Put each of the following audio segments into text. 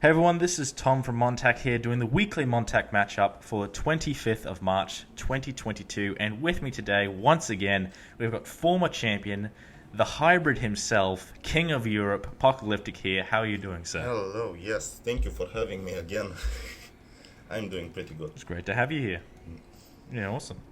Hey everyone, this is Tom from MonTac here doing the weekly MonTac Matchup for the 25th of March 2022, and with me today, once again, we've got former champion, the hybrid himself, King of Europe, Apocalyptic here. How are you doing, sir? Hello, yes, thank you for having me again. I'm doing pretty good. It's great to have you here. Yeah, awesome.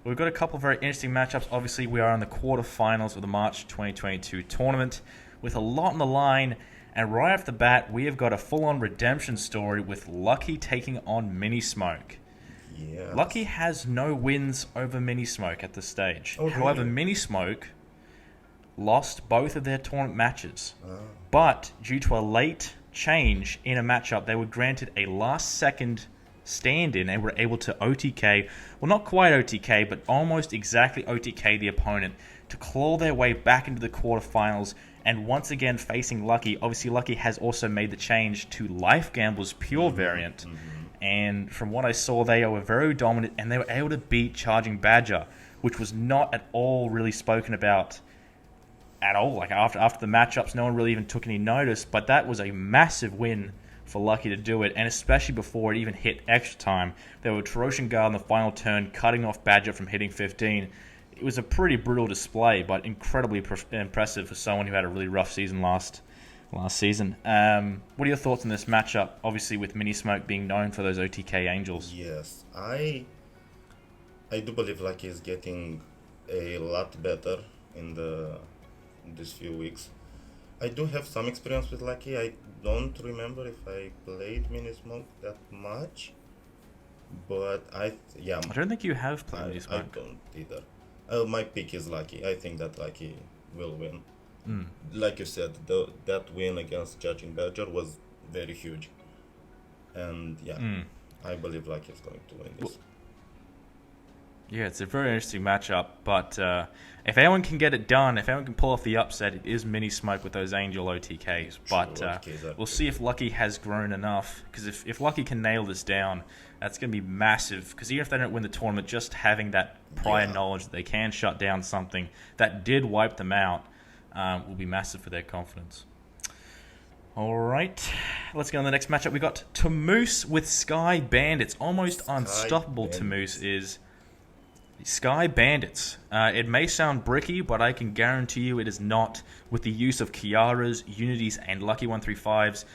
We've got a couple of very interesting matchups. Obviously, we are in the quarterfinals of the March 2022 tournament with a lot on the line. And right off the bat, we have got a full-on redemption story with Lucky taking on Mini Smoke. Yeah. Lucky has no wins over Mini Smoke at this stage. Oh, However, really? Mini Smoke lost both of their tournament matches. Oh. But due to a late change in a matchup, they were granted a last-second stand-in and were able to OTK, well, not quite OTK, but almost exactly OTK the opponent to claw their way back into the quarterfinals. And once again, facing Lucky. Obviously, Lucky has also made the change to Life Gambler's pure variant. And from what I saw, they were very dominant, and they were able to beat Charging Badger, which was not at all really spoken about at all. Like after the matchups, no one really even took any notice. But that was a massive win for Lucky to do it, and especially before it even hit extra time. They were Troshan Guard in the final turn, cutting off Badger from hitting 15. It was a pretty brutal display, but incredibly impressive for someone who had a really rough season last season. What are your thoughts on this matchup? Obviously, with Mini Smoke being known for those OTK Angels. Yes, I do believe Lucky is getting a lot better in these few weeks. I do have some experience with Lucky. I don't remember if I played Mini Smoke that much, but I don't think you have played Mini I Smoke. don't either. My pick is Lucky. I think that Lucky will win. Mm. Like you said, that win against Judging Badger was very huge. And I believe Lucky is going to win this. Yeah, it's a very interesting matchup, but if anyone can get it done, if anyone can pull off the upset, it is Mini Smoke with those Angel OTKs. But we'll see if Lucky has grown enough, because if Lucky can nail this down, that's going to be massive, because even if they don't win the tournament, just having that prior knowledge that they can shut down something that did wipe them out will be massive for their confidence. All right, let's go on the next matchup. We got Tamoose with Sky Bandits. Almost unstoppable Tamoose is Sky Bandits. It may sound bricky, but I can guarantee you it is not, with the use of Kiaras, Unities, and Lucky 135s.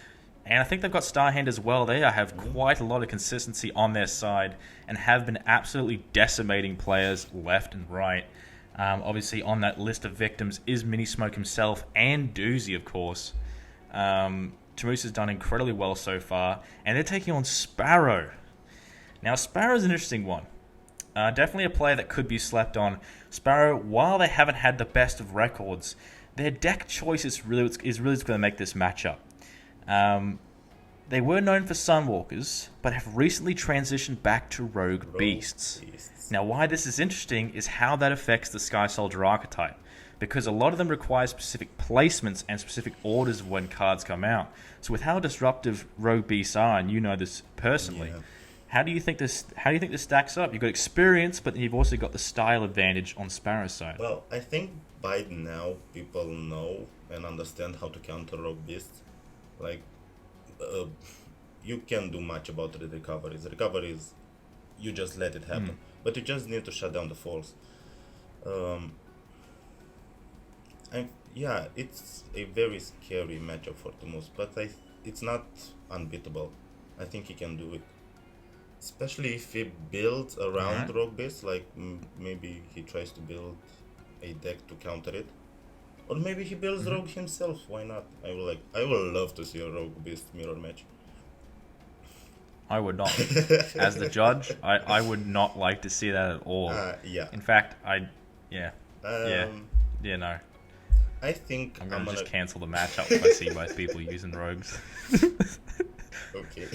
And I think they've got Starhand as well. They have quite a lot of consistency on their side and have been absolutely decimating players left and right. Obviously, on that list of victims is Mini Smoke himself and Doozy, of course. Tamoose has done incredibly well so far, and they're taking on Sparrow. Now, Sparrow's an interesting one. Definitely a player that could be slept on. Sparrow, while they haven't had the best of records, their deck choice is really going to make this matchup. They were known for Sunwalkers, but have recently transitioned back to Rogue Beasts. Now, why this is interesting is how that affects the Sky Soldier archetype, because a lot of them require specific placements and specific orders of when cards come out. So with how disruptive Rogue Beasts are, and you know this personally, how do you think this stacks up? You've got experience, but you've also got the style advantage on Sparrow's side. Well, I think by now people know and understand how to counter Rogue Beasts. Like, you can't do much about the recoveries. The recoveries, you just let it happen. But you just need to shut down the falls. It's a very scary matchup for Tamoose, but it's not unbeatable. I think he can do it. Especially if he builds around Rogue Beast, like maybe he tries to build a deck to counter it. Or maybe he builds Rogue himself, why not? I will love to see a Rogue Beast mirror match. I would not. As the judge, I would not like to see that at all. In fact, no. I think I'm gonna just cancel the matchup if I see both people using rogues. Okay.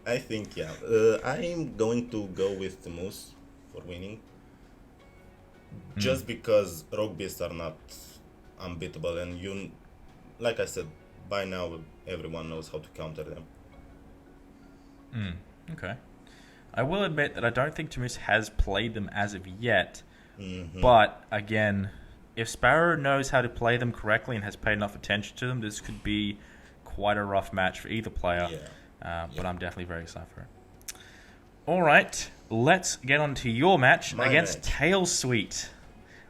I think, I'm going to go with Tamoose for winning. Just because Rogue Beasts are not unbeatable, and like I said, by now everyone knows how to counter them. Okay. I will admit that I don't think Tamoose has played them as of yet, but again, if Sparrow knows how to play them correctly and has paid enough attention to them, this could be quite a rough match for either player. But I'm definitely very excited for it. All right, let's get on to your match against Tail Sweet.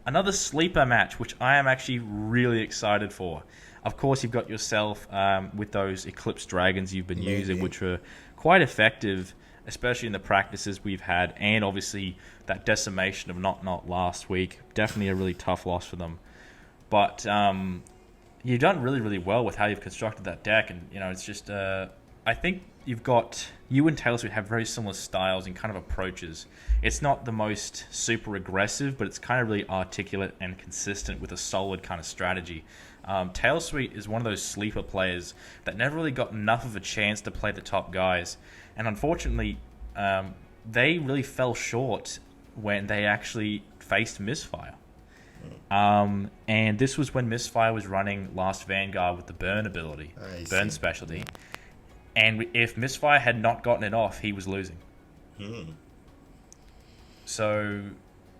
Another sleeper match, which I am actually really excited for. Of course, you've got yourself with those Eclipse Dragons you've been using, which were quite effective, especially in the practices we've had, and obviously that decimation of Not last week. Definitely a really tough loss for them. But you've done really, really well with how you've constructed that deck, and it's just I think you and Tail Sweet have very similar styles and kind of approaches. It's not the most super aggressive, but it's kind of really articulate and consistent with a solid kind of strategy. Tail Sweet is one of those sleeper players that never really got enough of a chance to play the top guys. And unfortunately, they really fell short when they actually faced Misfire. And this was when Misfire was running Last Vanguard with the burn ability, burn specialty. And if Misfire had not gotten it off, he was losing. So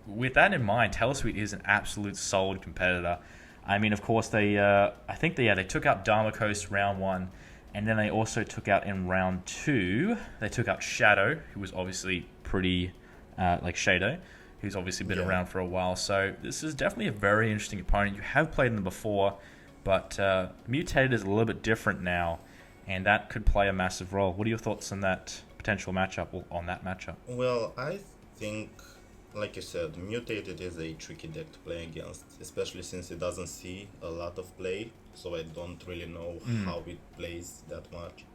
with that in mind, Tail Sweet is an absolute solid competitor. I mean, of course, they took out Dharma Coast round 1, and then they also took out in round 2, they took out Shadow, who was obviously pretty, Shadow, who's obviously been around for a while. So this is definitely a very interesting opponent. You have played them before, but Mutated is a little bit different now, and that could play a massive role. What are your thoughts on that potential matchup, or on that matchup? Well, I think, like you said, Mutated is a tricky deck to play against, especially since it doesn't see a lot of play, so I don't really know how it plays that much.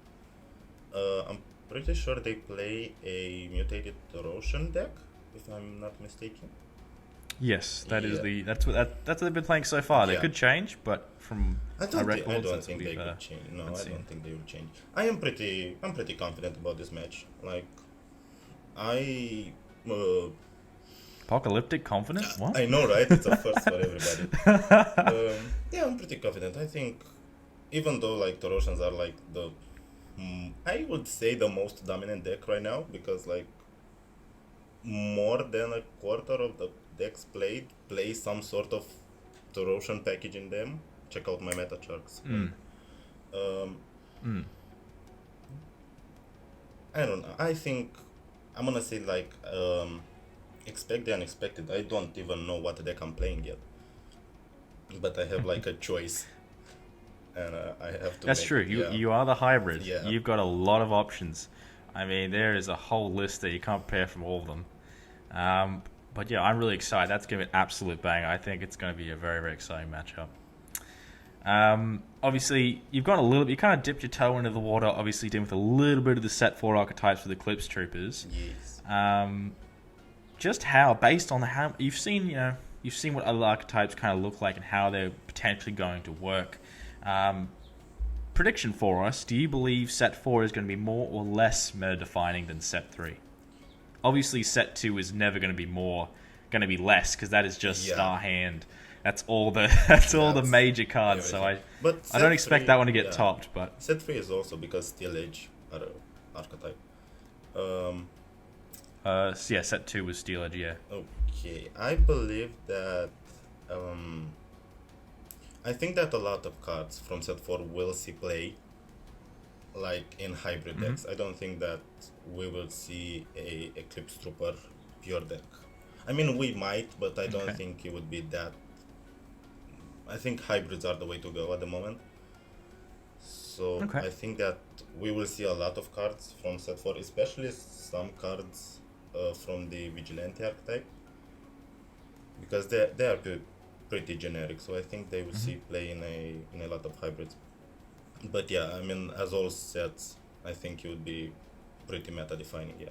I'm pretty sure they play a Mutated Roshan deck, if I'm not mistaken. Yes, that's what they've been playing so far. They could change, but from I don't think they could change. No, I don't think they will change. I'm pretty confident about this match. Apocalyptic confident? What? I know, right? It's a first for everybody. I'm pretty confident. I think, even though the Roshans are I would say the most dominant deck right now, because more than a quarter of the decks play some sort of Roshan package in them. Check out my meta charts. I don't know. I think I'm gonna say expect the unexpected. I don't even know what deck I'm playing yet, but I have a choice, and I have to. That's true. You are the hybrid. Yeah. You've got a lot of options. I mean, there is a whole list that you can't prepare from all of them. But yeah, I'm really excited. That's going to be an absolute bang. I think it's going to be a very, very exciting matchup. Obviously, you kind of dipped your toe into the water, obviously dealing with a little bit of the set 4 archetypes with Eclipse Troopers. Yes. Just how, based on how you've seen what other archetypes kind of look like and how they're potentially going to work. Prediction for us: do you believe set 4 is going to be more or less meta defining than set 3? Obviously, set 2 is never going to be less, because that is just Star Hand. That's all the major cards. Everything. So I don't expect that one to get topped. But set 3 is also because Steel Edge are an archetype. Set 2 was Steel Edge. Yeah. Okay, I believe that. I think that a lot of cards from set 4 will see play, in hybrid decks. I don't think that we will see a Eclipse Trooper pure deck. I mean, we might, but I don't think it would be that. I think hybrids are the way to go at the moment. So I think that we will see a lot of cards from set 4, especially some cards from the Vigilante archetype, because they are pretty generic. So I think they will see play in a lot of hybrids. But yeah, I mean, as all sets, I think it would be pretty meta defining. Yeah.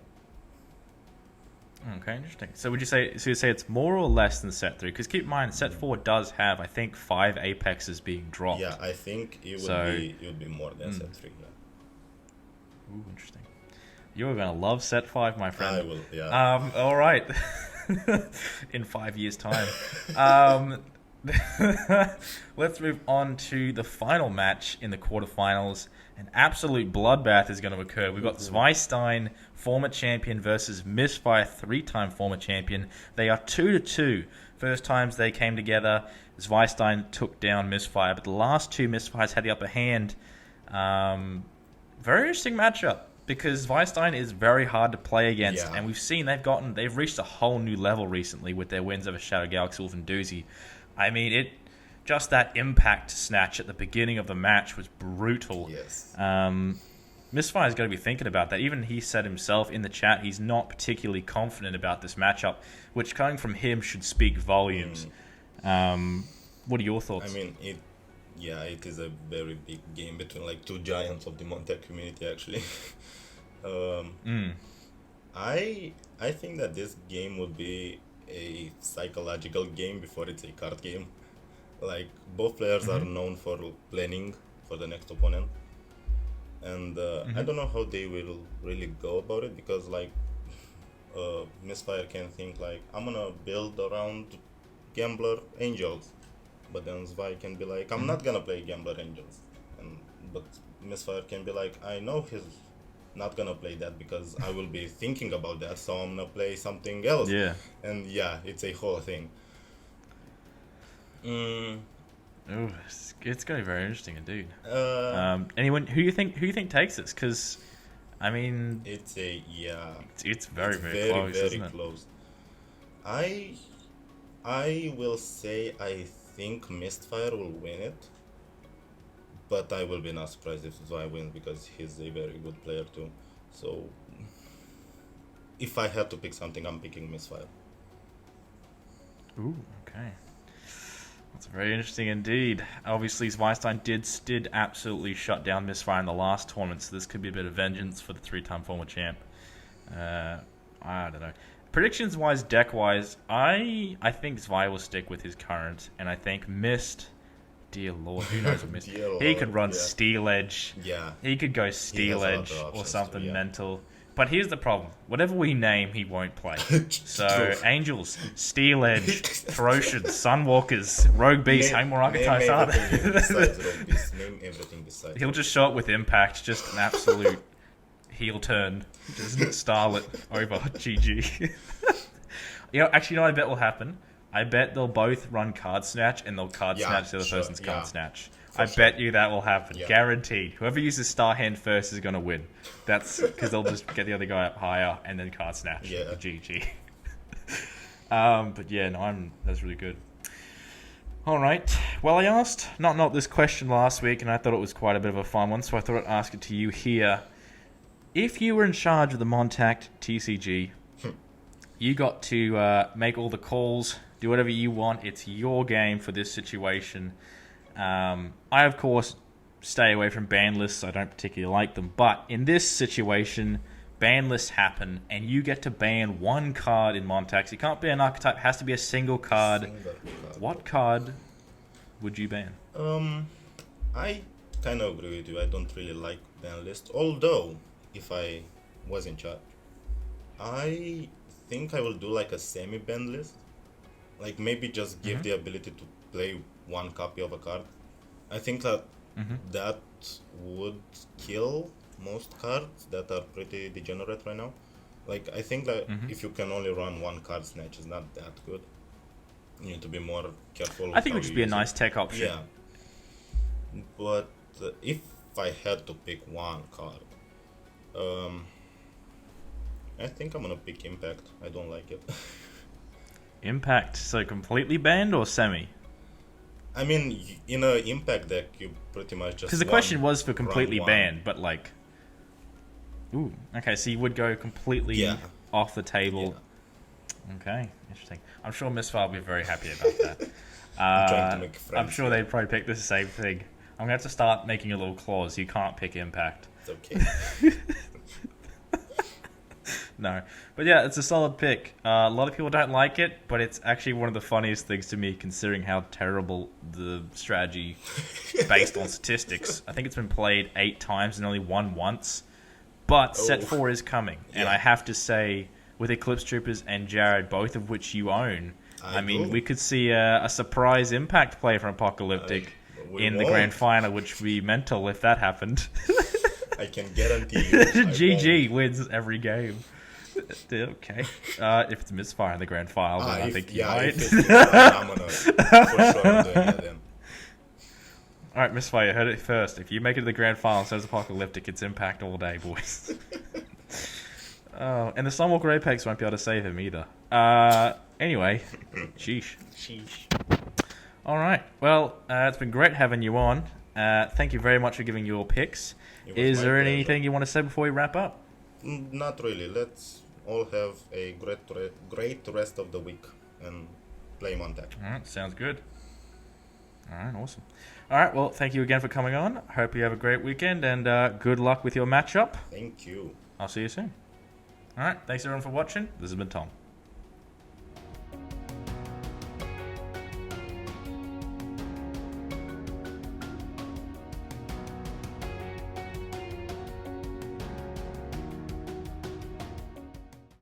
Okay, interesting. So would you say it's more or less than set 3? Because keep in mind, set 4 does have, I think, 5 Apexes being dropped. Yeah, I think it would be more than set 3. Yeah. Ooh, interesting. You're gonna love set 5, my friend. I will. Yeah. All right. In 5 years' time. Let's move on to the final match in the quarterfinals. An absolute bloodbath is going to occur. We've got Zweistein, former champion, versus Misfire, 3-time former champion. They are 2-2. First times they came together, Zweistein took down Misfire, but the last 2 Misfires had the upper hand. Very interesting matchup because Weistein is very hard to play against, Yeah. and we've seen they've reached a whole new level recently with their wins over Shadow Galaxy Wolf and Doozy. I mean, just that impact snatch at the beginning of the match was brutal. Yes. Misfire's got to be thinking about that. Even he said himself in the chat he's not particularly confident about this matchup, which coming from him should speak volumes. What are your thoughts? I mean, it is a very big game between like two giants of the MonTac community, actually. I think that this game would be a psychological game before it's a card game. Like, both players are known for planning for the next opponent. And I don't know how they will really go about it, because like Misfire can think like, I'm gonna build around Gambler Angels, but then Zwei can be like, I'm not gonna play Gambler Angels, but Misfire can be like, I know he's not gonna play that because I will be thinking about that, so I'm gonna play something else. Yeah. And yeah, it's a whole thing. Oh, it's going to be very interesting indeed. Anyone who you think takes this? Because, I mean, it's very close, very isn't it? close. I will say I think Mistfire will win it, but I will be not surprised if Zwei wins because he's a very good player too. So if I had to pick something, I'm picking Misfire. Ooh, okay. That's very interesting indeed. Obviously, Zweistein did absolutely shut down Misfire in the last tournament, so this could be a bit of vengeance for the three-time former champ. I don't know. Predictions-wise, deck-wise, I think Zwei will stick with his current, and I think Mist, dear lord, who knows what Mist... he could run Steel Edge. Yeah. He could go Steel Edge or something mental. But here's the problem. Whatever we name, he won't play. So, Angels, Steel Edge, Ferocian, Sunwalkers, Rogue Beast, how many more archetypes are there? Name everything besides. He'll just show up with Impact, just an absolute heel turn. Just Starlet over GG. Actually, what I bet will happen? I bet they'll both run Card Snatch, and they'll Card Snatch the other person's Card Snatch. I bet you that will happen. Yeah. Guaranteed. Whoever uses Star Hand first is going to win. That's because they'll just get the other guy up higher and then Card Snatch. Yeah. GG. But yeah, no, that's really good. All right. Well, I asked not this question last week, and I thought it was quite a bit of a fun one, so I thought I'd ask it to you here. If you were in charge of the MonTac TCG, you got to make all the calls, do whatever you want. It's your game for this situation. I, of course, stay away from ban lists. I don't particularly like them. But in this situation, ban lists happen, and you get to ban one card in MonTac. So you can't ban an archetype. It has to be a single card. What card would you ban? I kind of agree with you. I don't really like ban lists. Although, if I was in charge, I think I will do like a semi-ban list. Like maybe just give the ability to play one copy of a card. I think that that would kill most cards that are pretty degenerate right now. Like, I think that if you can only run one card snatch, is not that good. You need to be more careful. I think it would just be a nice tech option. Yeah. But if I had to pick one card, I think I'm gonna pick Impact. I don't like it. Impact, so completely banned or semi? I mean, in an Impact deck, you pretty much just... Because the question was for completely banned, but like... Ooh, okay, so you would go completely off the table. Yeah. Okay, interesting. I'm sure Misfire will be very happy about that. I'm sure they'd probably pick the same thing. I'm going to have to start making a little clause. You can't pick Impact. It's okay. No. But yeah, it's a solid pick. A lot of people don't like it, but it's actually one of the funniest things to me considering how terrible the strategy based on statistics. I think it's been played 8 times and only won once. But set 4 is coming. Yeah. And I have to say, with Eclipse Troopers and Jared, both of which you own, I mean, we could see a surprise Impact play from Apocalyptic in the grand final, which would be mental if that happened. I can guarantee you. GG wins every game. Okay. If it's Misfire in the grand final, then I think you might. I'm gonna for sure doing that then. All right, Misfire, you heard it first. If you make it to the grand final, says Apocalyptic, it's Impact all day, boys. And the Sunwalker Apex won't be able to save him either. Anyway, sheesh. All right. Well, it's been great having you on. Thank you very much for giving your picks. Is there anything you want to say before we wrap up? Not really. Let's all have a great rest of the week and play MonTac. All right, sounds good. All right, awesome. All right, well, thank you again for coming on. Hope you have a great weekend, and good luck with your matchup. Thank you. I'll see you soon. All right, thanks everyone for watching. This has been Tom.